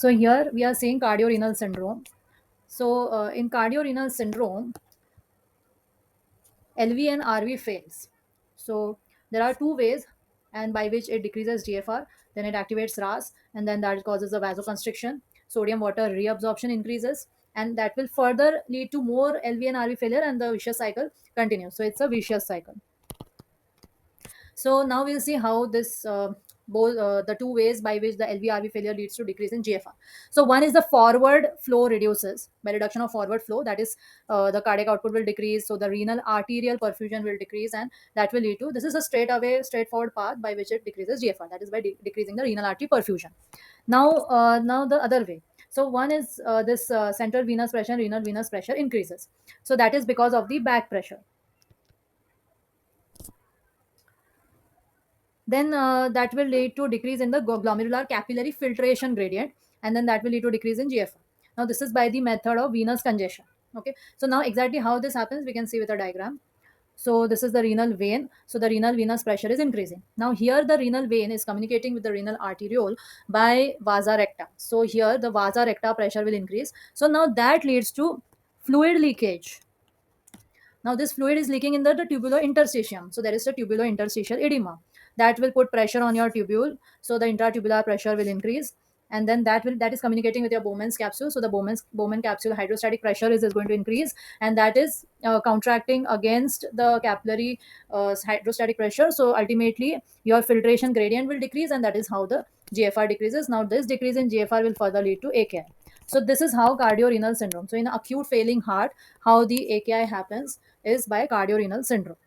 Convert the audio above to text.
So here we are seeing cardiorenal syndrome. So in cardiorenal syndrome, LV and RV fails. So there are two ways and by which it decreases GFR, then it activates RAS, and then that causes a vasoconstriction. Sodium water reabsorption increases, and that will further lead to more LV and RV failure, and the vicious cycle continues. So it's a vicious cycle. So now we'll see how this both the two ways by which the LVRV failure leads to decrease in GFR. So one is the forward flow reduces by reduction of forward flow. That is, the cardiac output will decrease, so the renal arterial perfusion will decrease, and that will lead to, this is a straightforward path by which it decreases GFR. That is by decreasing the renal artery perfusion. Now the other way. So one is this central venous pressure, renal venous pressure increases. So that is because of the back pressure. Then that will lead to decrease in the glomerular capillary filtration gradient, and then that will lead to decrease in GFR. Now this is by the method of venous congestion. Okay, so now exactly how this happens we can see with a diagram. So this is the renal vein, so the renal venous pressure is increasing. Now here the renal vein is communicating with the renal arteriole by vasa recta. So here the vasa recta pressure will increase, so now that leads to fluid leakage. Now, this fluid is leaking in the tubular interstitium. So, there is a tubular interstitial edema that will put pressure on your tubule. So, the intratubular pressure will increase. And then that is communicating with your Bowman's capsule. So the Bowman capsule hydrostatic pressure is going to increase, and that is contracting against the capillary hydrostatic pressure. So ultimately, your filtration gradient will decrease, and that is how the GFR decreases. Now this decrease in GFR will further lead to AKI. So this is how cardiorenal syndrome. So in acute failing heart, how the AKI happens is by cardiorenal syndrome.